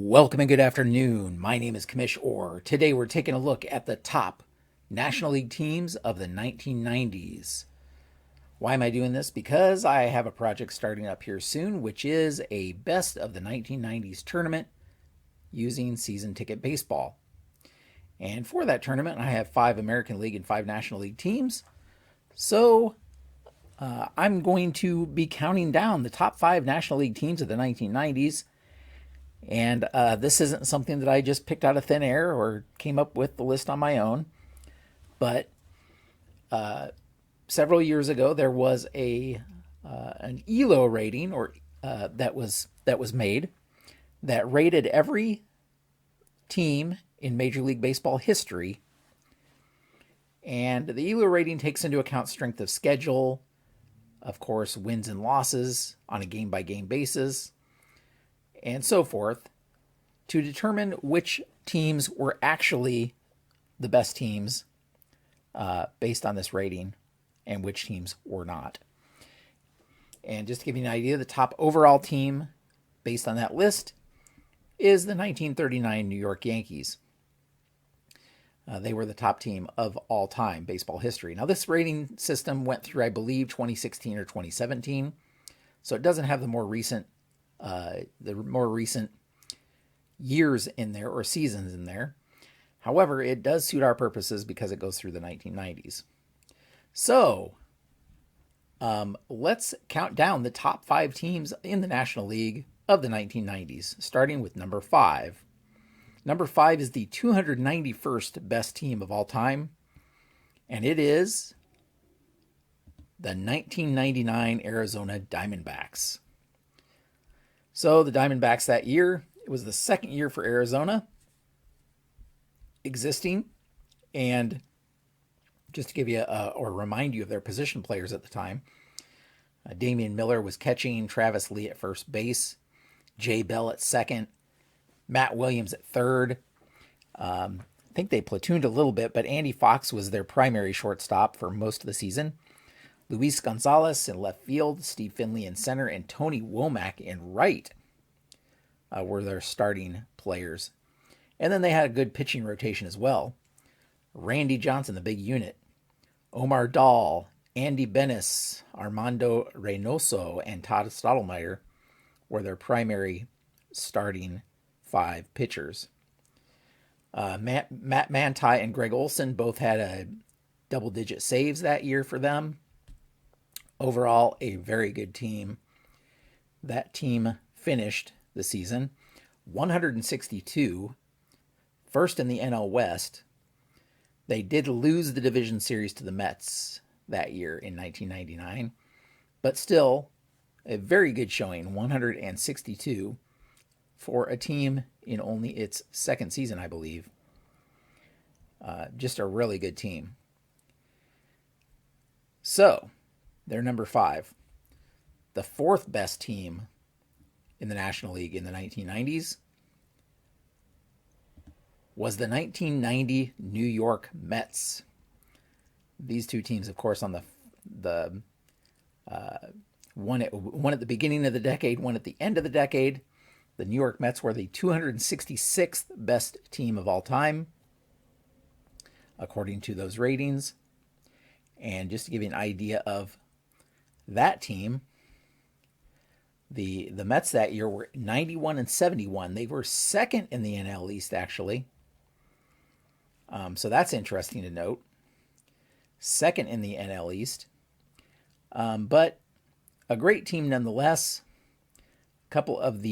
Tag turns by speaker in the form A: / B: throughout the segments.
A: Welcome and good afternoon. My name is Commish Orr. Today we're taking a look at the top National League teams of the 1990s. Why am I doing this? Because I have a project starting up here soon, which is a best of the 1990s tournament using season ticket baseball. And for that tournament, I have 5 American League and 5 National League teams. So I'm going to be counting down the top 5 National League teams of the 1990s. And this isn't something that I just picked out of thin air or came up with the list on my own. But several years ago, there was an ELO rating that was made that rated every team in Major League Baseball history. And the ELO rating takes into account strength of schedule, of course, wins and losses on a game-by-game basis, and so forth, to determine which teams were actually the best teams based on this rating and which teams were not. And just to give you an idea, the top overall team based on that list is the 1939 New York Yankees. They were the top team of all time baseball history. Now, this rating system went through, I believe, 2016 or 2017, so it doesn't have the more recent years in there or seasons in there. However, it does suit our purposes because it goes through the 1990s. So let's count down the top 5 teams in the National League of the 1990s, starting with number 5. Number 5 is the 291st best team of all time, and it is the 1999 Arizona Diamondbacks. So the Diamondbacks that year, it was the second year for Arizona existing. And just to give you or remind you of their position players at the time, Damian Miller was catching, Travis Lee at first base, Jay Bell at second, Matt Williams at third. I think they platooned a little bit, but Andy Fox was their primary shortstop for most of the season. Luis Gonzalez in left field, Steve Finley in center, and Tony Womack in right were their starting players. And then they had a good pitching rotation as well. Randy Johnson, the big unit, Omar Dahl, Andy Benes, Armando Reynoso, and Todd Stottlemyre were their primary starting 5 pitchers. Matt Manti and Greg Olson both had a double-digit saves that year for them. Overall, a very good team. That team finished the season 162, first in the NL West. They did lose the division series to the Mets that year in 1999, but still a very good showing, 162 for a team in only its second season, I believe. Just a really good team. So, they're number 5. The 4th best team in the National League in the 1990s was the 1990 New York Mets. These two teams, of course, on the one at the beginning of the decade, one at the end of the decade. The New York Mets were the 266th best team of all time, according to those ratings. And just to give you an idea of that team, the Mets that year were 91 and 71. They were second in the NL East, actually. So that's interesting to note. Second in the NL East. But a great team nonetheless. A couple of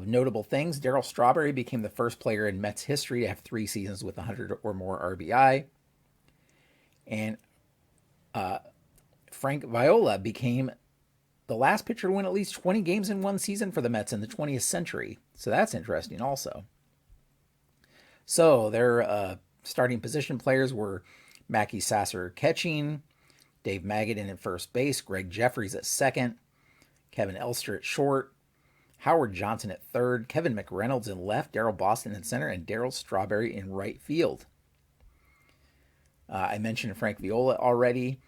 A: notable things. Darryl Strawberry became the first player in Mets history to have 3 seasons with 100 or more RBI. And Frank Viola became the last pitcher to win at least 20 games in one season for the Mets in the 20th century. So that's interesting also. So their starting position players were Mackey Sasser catching, Dave Magadan at first base, Greg Jeffries at second, Kevin Elster at short, Howard Johnson at third, Kevin McReynolds in left, Darryl Boston in center, and Darryl Strawberry in right field. I mentioned Frank Viola already.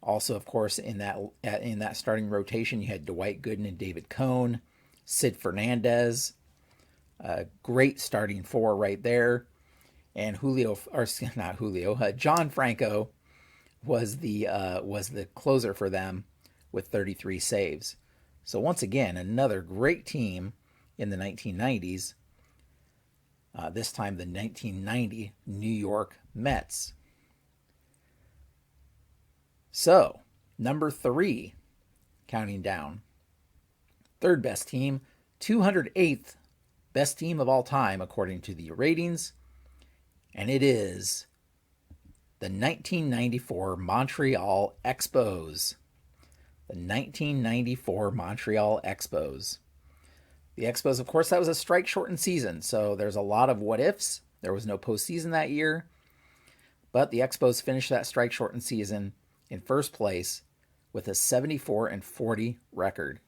A: Also, of course, in that starting rotation, you had Dwight Gooden and David Cohn, Sid Fernandez, Great starting four right there. And Julio, or not Julio, John Franco was the closer for them with 33 saves. So once again, another great team in the 1990s. This time the 1990 New York Mets. So, number 3, counting down. Third best team, 208th best team of all time according to the ratings. And it is the 1994 Montreal Expos. The 1994 Montreal Expos. The Expos, of course, that was a strike-shortened season, so there's a lot of what-ifs. There was no postseason that year, but the Expos finished that strike-shortened season in first place with a 74-40 record.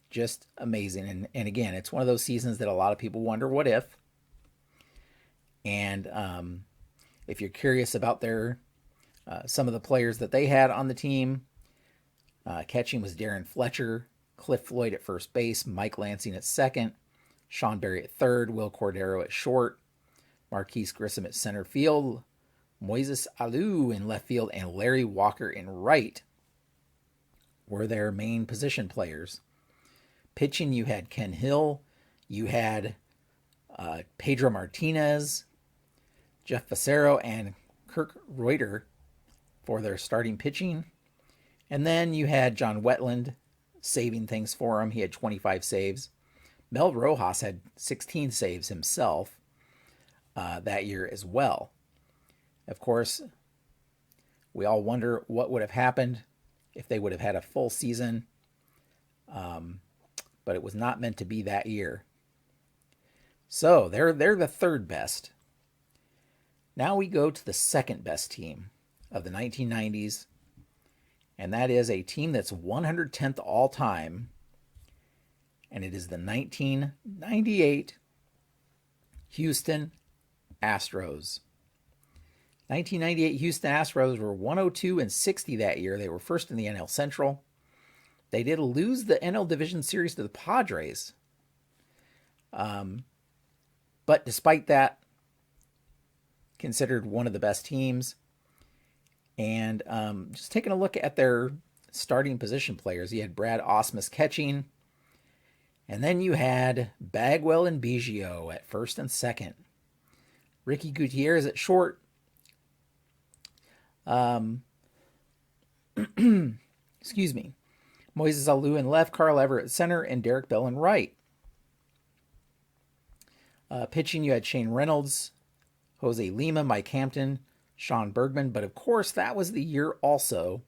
A: Just amazing. And again, it's one of those seasons that a lot of people wonder what if. And if you're curious about some of the players that they had on the team, catching was Darren Fletcher, Cliff Floyd at first base, Mike Lansing at second, Sean Berry at third, Will Cordero at short, Marquise Grissom at center field, Moises Alou in left field, and Larry Walker in right were their main position players. Pitching, you had Ken Hill, you had Pedro Martinez, Jeff Fassero, and Kirk Reuter for their starting pitching. And then you had John Wetland saving things for him. He had 25 saves. Mel Rojas had 16 saves himself that year as well. Of course, we all wonder what would have happened if they would have had a full season, but it was not meant to be that year. So they're the third best. Now we go to the second best team of the 1990s, and that is a team that's 110th all time, and it is the 1998 Houston Astros. 1998 Houston Astros were 102-60 that year. They were first in the NL Central. They did lose the NL Division Series to the Padres. But despite that, considered one of the best teams. And just taking a look at their starting position players, you had Brad Ausmus catching, and then you had Bagwell and Biggio at first and second, Ricky Gutierrez at short, excuse me, Moises Alou in left, Carl Everett at center, and Derek Bell in right. Pitching, you had Shane Reynolds, Jose Lima, Mike Hampton, Sean Bergman, but of course that was the year also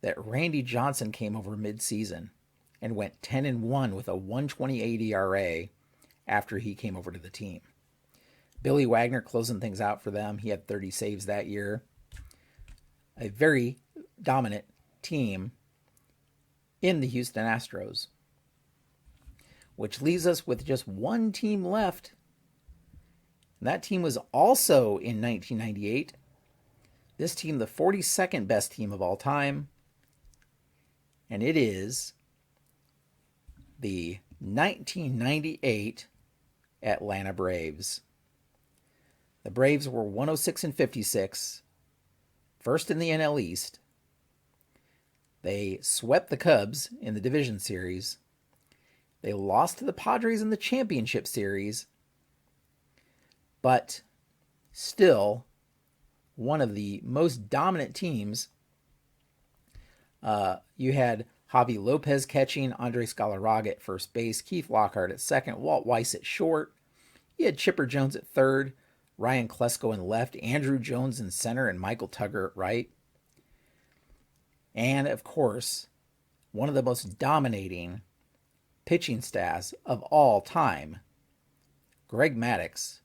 A: that Randy Johnson came over mid-season and went 10-1 with a 1.28 ERA after he came over to the team. Billy Wagner closing things out for them. He had 30 saves that year. A very dominant team in the Houston Astros, which leaves us with just one team left. And that team was also in 1998. This team, the 42nd best team of all time. And it is the 1998 Atlanta Braves. The Braves were 106-56, first in the NL East. They swept the Cubs in the division series. They lost to the Padres in the championship series, but still one of the most dominant teams. You had Javi Lopez catching, Andres Galarraga at first base, Keith Lockhart at second, Walt Weiss at short. You had Chipper Jones at third, Ryan Klesko in left, Andrew Jones in center, and Michael Tugger at right. And, of course, one of the most dominating pitching staffs of all time, Greg Maddux,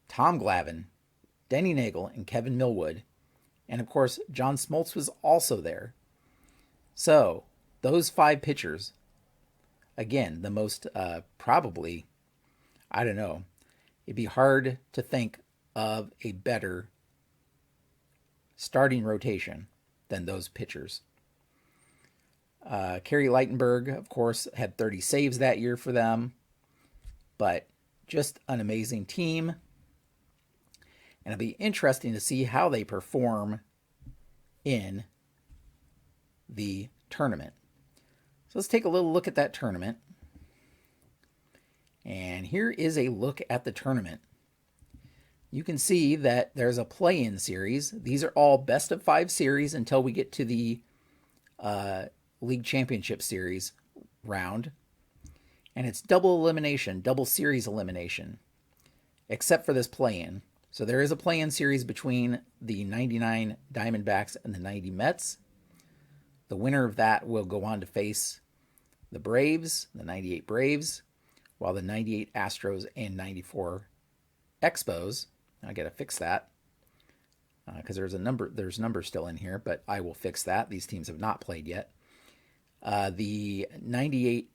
A: Tom Glavine, Denny Nagel, and Kevin Millwood. And, of course, John Smoltz was also there. So, those five pitchers, again, the most probably, I don't know, it'd be hard to think of a better starting rotation than those pitchers. Kerry Lightenberg, of course, had 30 saves that year for them. but just an amazing team. And it'll be interesting to see how they perform in the tournament. So let's take a little look at that tournament. And here is a look at the tournament. You can see that there's a play-in series. These are all best of 5 series until we get to the League Championship Series round. And it's double elimination, double series elimination, except for this play-in. So there is a play-in series between the 99 Diamondbacks and the 90 Mets. The winner of that will go on to face the Braves, the 98 Braves, while the 98 Astros and 94 Expos, I got to fix that because there's numbers still in here, but I will fix that. These teams have not played yet. The 98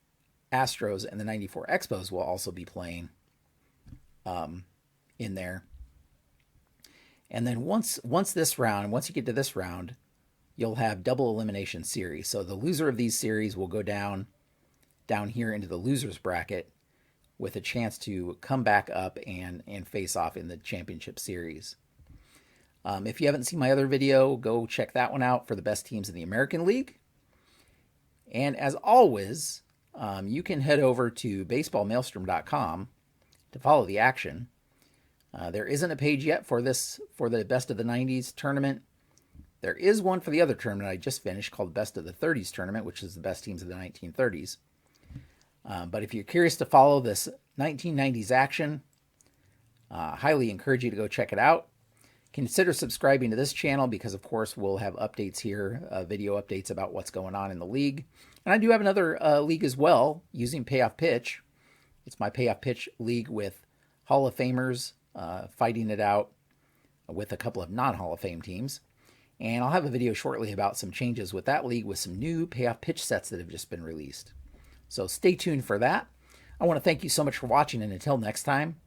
A: Astros and the 94 Expos will also be playing in there. And then once you get to this round, you'll have double elimination series. So the loser of these series will go down here into the losers bracket with a chance to come back up and face off in the championship series. If you haven't seen my other video, go check that one out for the best teams in the American League. And as always, you can head over to baseballmaelstrom.com to follow the action. There isn't a page yet for the Best of the 90s tournament. There is one for the other tournament I just finished called Best of the 30s tournament, which is the best teams of the 1930s. But if you're curious to follow this 1990s action, highly encourage you to go check it out. Consider subscribing to this channel because, of course, we'll have updates here, video updates about what's going on in the league. And I do have another league as well using Payoff Pitch. It's my Payoff Pitch League with Hall of Famers fighting it out with a couple of non-Hall of Fame teams. And I'll have a video shortly about some changes with that league with some new Payoff Pitch sets that have just been released. So stay tuned for that. I want to thank you so much for watching, and until next time,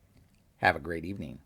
A: have a great evening.